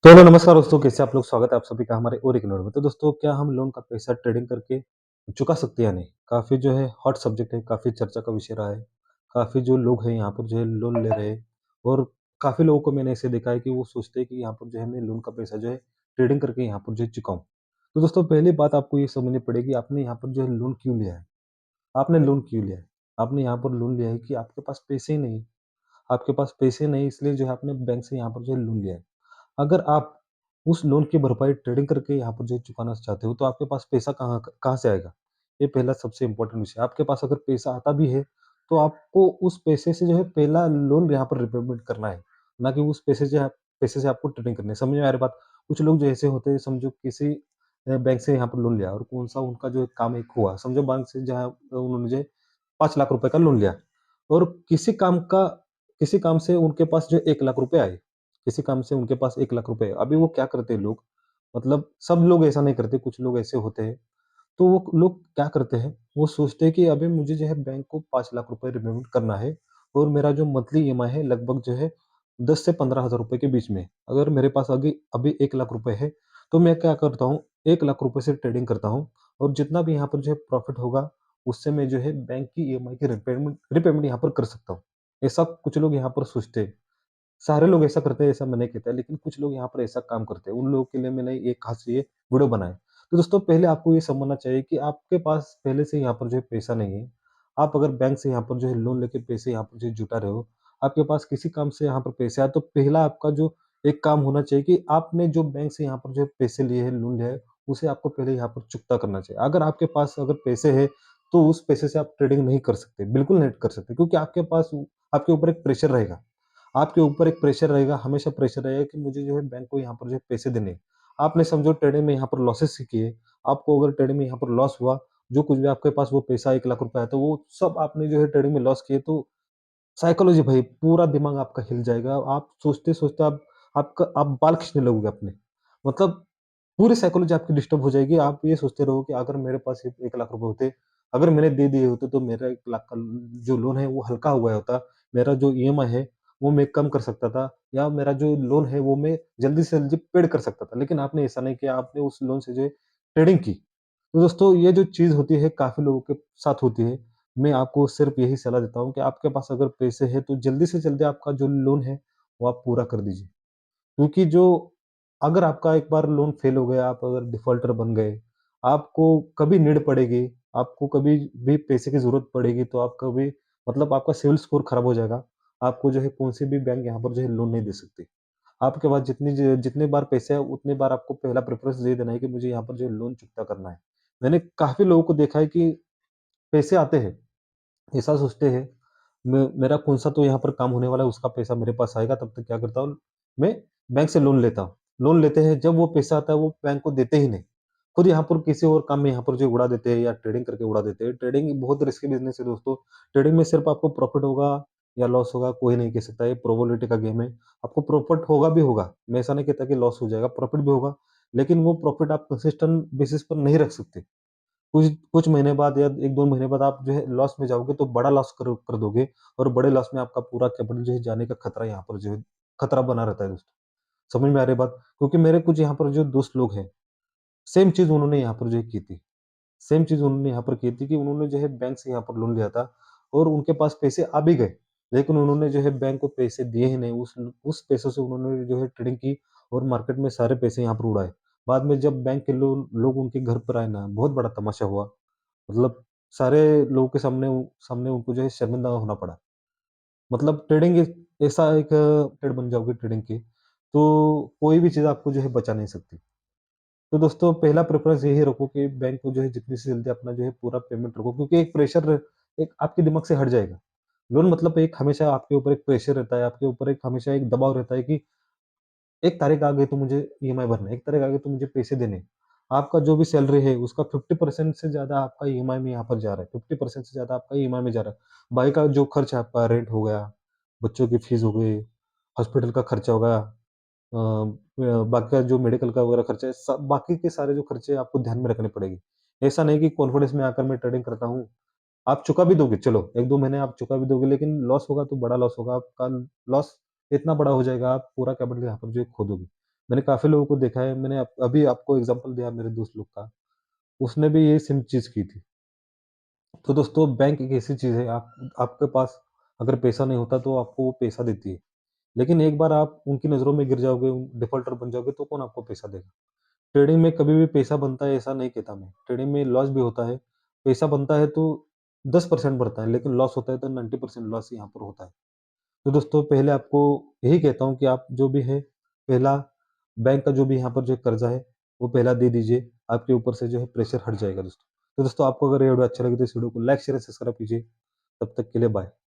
तो हेलो नमस्कार दोस्तों, कैसे आप लोग? स्वागत है आप सभी का हमारे और एक नोट में। तो दोस्तों, क्या हम लोन का पैसा ट्रेडिंग करके चुका सकते हैं या नहीं? काफ़ी जो है हॉट सब्जेक्ट है, काफ़ी चर्चा का विषय रहा है। काफ़ी जो लोग हैं यहाँ पर जो है लोन ले रहे हैं और काफ़ी लोगों को मैंने ऐसे देखा है कि वो सोचते हैं कि यहाँ पर जो है मैं लोन का पैसा जो है ट्रेडिंग करके यहाँ पर जो है चुकाऊँ। तो दोस्तों, पहली बात आपको ये समझनी पड़ेगी, आपने यहाँ पर जो है लोन क्यों लिया है? आपने लोन क्यों लिया है? आपने यहाँ पर लोन लिया है कि आपके पास पैसे ही नहीं, आपके पास पैसे नहीं इसलिए जो है आपने बैंक से यहाँ पर जो है लोन लिया है। अगर आप उस लोन की भरपाई ट्रेडिंग करके यहाँ पर जो है चुकाना चाहते हो, तो आपके पास पैसा कहाँ कहाँ से आएगा? ये पहला सबसे इम्पोर्टेंट विषय है। आपके पास अगर पैसा आता भी है, तो आपको उस पैसे से जो है पहला लोन यहाँ पर रिपेमेंट करना है, ना कि उस पैसे से आपको ट्रेडिंग करनी है। समझ में आ रही बात? कुछ लोग जो ऐसे होते हैं, समझो किसी बैंक से यहाँ पर लोन लिया और कौन-सा उनका जो है काम एक हुआ। समझो बैंक से जहाँ उन्होंने जो है 5 लाख रुपए का लोन लिया और किसी काम से उनके पास जो 1 लाख रुपए आए। किसी काम से उनके पास 1 लाख रुपए है। अभी वो क्या करते हैं लोग, मतलब सब लोग ऐसा नहीं करते, कुछ लोग ऐसे होते हैं, तो वो लोग क्या करते हैं, वो सोचते हैं कि अभी मुझे जो है बैंक को 5 लाख रुपए रिपेमेंट करना है और मेरा जो मंथली ईएमआई है लगभग जो है 10 से 15,000 रुपए के बीच में है। अगर मेरे पास अभी अभी 1 लाख रुपए है, तो मैं क्या करता हूँ, 1 लाख रुपए से ट्रेडिंग करता हूँ और जितना भी यहाँ पर जो है प्रॉफिट होगा, उससे मैं जो है बैंक की ईएमआई की रिपेमेंट रिपेमेंट यहाँ पर कर सकता हूँ। ऐसा कुछ लोग यहाँ पर सोचते हैं। सारे लोग ऐसा करते हैं ऐसा मैं नहीं कहता, लेकिन कुछ लोग यहाँ पर ऐसा काम करते हैं। उन लोगों के लिए मैंने एक खास ये वीडियो बनाया। तो दोस्तों, पहले आपको ये समझना चाहिए कि आपके पास पहले से यहाँ पर जो है पैसा नहीं है। आप अगर बैंक से यहाँ पर जो है लोन लेके पैसे यहाँ पर जो है जुटा रहे हो, आपके पास किसी काम से यहाँ पर पैसे आए, तो पहला आपका जो एक काम होना चाहिए कि आपने जो बैंक से यहाँ पर जो है पैसे लिए हैं, लोन लिया है, उसे आपको पहले यहाँ पर चुकता करना चाहिए। अगर आपके पास अगर पैसे हैं, तो उस पैसे से आप ट्रेडिंग नहीं कर सकते, बिल्कुल नहीं कर सकते, क्योंकि आपके ऊपर एक प्रेशर रहेगा। आपके ऊपर एक प्रेशर रहेगा, हमेशा प्रेशर रहेगा कि मुझे जो है बैंक को यहाँ पर जो है पैसे देने हैं। आपने समझो ट्रेडिंग में यहाँ पर लॉसेस किए, आपको अगर ट्रेडिंग में यहाँ पर लॉस हुआ, जो कुछ भी आपके पास वो पैसा 1 लाख रुपए आया, तो वो सब आपने जो है ट्रेडिंग में लॉस किए, तो साइकोलॉजी भाई पूरा दिमाग आपका हिल जाएगा। आप सोचते-सोचते आप बाल खींचने लगोगे अपने। मतलब पूरी साइकोलॉजी आपकी डिस्टर्ब हो जाएगी। आप ये सोचते रहो कि अगर मेरे पास 1 लाख रुपए होते, अगर मैंने दे दिए होते तो मेरा 1 लाख का जो लोन है वो हल्का हो गया होता। मेरा जो ईएमआई है वो मैं कम कर सकता था या मेरा जो लोन है वो मैं जल्दी से जल्दी पेड कर सकता था। लेकिन आपने ऐसा नहीं किया, आपने उस लोन से जो है ट्रेडिंग की। तो दोस्तों, ये जो चीज़ होती है काफ़ी लोगों के साथ होती है। मैं आपको सिर्फ़ यही सलाह देता हूँ कि आपके पास अगर पैसे हैं तो जल्दी से जल्दी आपका जो लोन है वो आप पूरा कर दीजिए। क्योंकि जो अगर आपका एक बार लोन फेल हो गया, आप अगर डिफ़ॉल्टर बन गए, आपको कभी नीड पड़ेगी, आपको कभी भी पैसे की ज़रूरत पड़ेगी, तो आप कभी मतलब आपका सिविल स्कोर खराब हो जाएगा। आपको जो है कौन-सी भी बैंक यहाँ पर जो है लोन नहीं दे सकती। आपके पास जितने बार पैसे हैं, उतने बार आपको पहला प्रेफ़रेंस दे देना है कि मुझे यहाँ पर जो है लोन चुकता करना है। मैंने काफ़ी लोगों को देखा है कि पैसे आते हैं, ऐसा सोचते हैं, मेरा कौन-सा तो यहाँ पर काम होने वाला है, उसका पैसा मेरे पास आएगा, तब तक क्या करता हूँ, मैं बैंक से लोन लेता हूँ। लोन लेते हैं, जब वो पैसा आता है, वो बैंक को देते ही नहीं। खुद यहाँ पर किसी और काम में यहाँ पर जो उड़ा देते हैं या ट्रेडिंग करके उड़ा देते हैं। ट्रेडिंग बहुत रिस्की बिज़नेस है दोस्तों। ट्रेडिंग में सिर्फ़ आपको प्रॉफ़िट होगा या लॉस होगा, कोई नहीं कह सकता। ये प्रोबेबिलिटी का गेम है। आपको प्रॉफ़िट होगा भी होगा। मैं ऐसा नहीं कहता कि लॉस हो जाएगा, प्रॉफ़िट भी होगा, लेकिन वो प्रॉफ़िट आप कंसिस्टेंट बेसिस पर नहीं रख सकते। कुछ कुछ महीने बाद या 1-2 महीने बाद आप जो है लॉस में जाओगे, तो बड़ा लॉस कर दोगे और बड़े लॉस में आपका पूरा कैपिटल जो है जाने का खतरा यहाँ पर जो है खतरा बना रहता है दोस्तों। समझ में आ रही है बात? क्योंकि मेरे कुछ यहाँ पर जो दोस्त लोग हैं, सेम चीज़ उन्होंने यहाँ पर जो है की थी। सेम चीज़ उन्होंने यहाँ पर की थी कि उन्होंने जो है बैंक से यहाँ पर लोन लिया था और उनके पास पैसे आ भी गए। लेकिन उन्होंने जो है बैंक को पैसे दिए ही नहीं। उस पैसों से उन्होंने जो है ट्रेडिंग की और मार्केट में सारे पैसे यहाँ पर उड़ाए। बाद में जब बैंक के लोग उनके घर पर आए ना, बहुत बड़ा तमाशा हुआ। मतलब सारे लोगों के सामने उनको जो है शर्मिंदा होना पड़ा। मतलब ट्रेडिंग ऐसा एक ट्रेड बन जाओगे ट्रेडिंग की, तो कोई भी चीज़ आपको जो है बचा नहीं सकती। तो दोस्तों, पहला प्रेफ़रेंस यही रखो कि बैंक को जो है जितनी से जल्दी अपना जो है पूरा पेमेंट रखो, क्योंकि एक आपके दिमाग से हट जाएगा। लोन मतलब एक हमेशा आपके ऊपर एक प्रेशर रहता है, आपके ऊपर एक हमेशा एक दबाव रहता है कि एक तारीख आ गई तो मुझे ईएमआई भरना है, एक तारीख आ गई तो मुझे पैसे देने हैं। आपका जो भी सैलरी है उसका 50% से ज़्यादा आपका ईएमआई में यहाँ पर जा रहा है, 50% से ज़्यादा आपका ईएमआई में जा रहा है। बाकी का जो खर्च है आपका रेंट हो गया, बच्चों की फीस हो गई, हॉस्पिटल का खर्चा हो गया, बाकी का जो मेडिकल का वगैरह खर्चा है, सब बाकी के सारे जो खर्चे आपको ध्यान में रखने पड़ेंगे। ऐसा नहीं कि कॉन्फिडेंस में आकर मैं ट्रेडिंग करता हूँ, आप चुका भी दोगे, चलो 1-2 महीने आप चुका भी दोगे, लेकिन लॉस होगा तो बड़ा लॉस होगा। आपका लॉस इतना बड़ा हो जाएगा, आप पूरा कैपिटल यहाँ पर जो है खो दोगे। मैंने काफ़ी लोगों को देखा है, मैंने अभी आपको एग्ज़ाम्पल दिया मेरे दोस्त लोग का, उसने भी ये सेम चीज़ की थी। तो दोस्तों बैंक एक ऐसी चीज़ है, आपके पास अगर पैसा नहीं होता तो आपको वो पैसा देती है। लेकिन एक बार आप उनकी नज़रों में गिर जाओगे, डिफ़ॉल्टर बन जाओगे तो कौन आपको पैसा देगा? ट्रेडिंग में कभी भी पैसा बनता है ऐसा नहीं कहता मैं। ट्रेडिंग में लॉस भी होता है, पैसा बनता है तो 10% बढ़ता है, लेकिन लॉस होता है तो 90% लॉस यहाँ पर होता है। तो दोस्तों पहले आपको यही कहता हूँ कि आप जो भी है, पहला बैंक का जो भी यहाँ पर जो कर्ज़ा है, वो पहला दे दीजिए। आपके ऊपर से जो है प्रेशर हट जाएगा दोस्तों। तो दोस्तों आपको अगर ये वीडियो अच्छा लगे तो इस वीडियो को लाइक, शेयर, सब्सक्राइब कीजिए। तब तक के लिए बाय।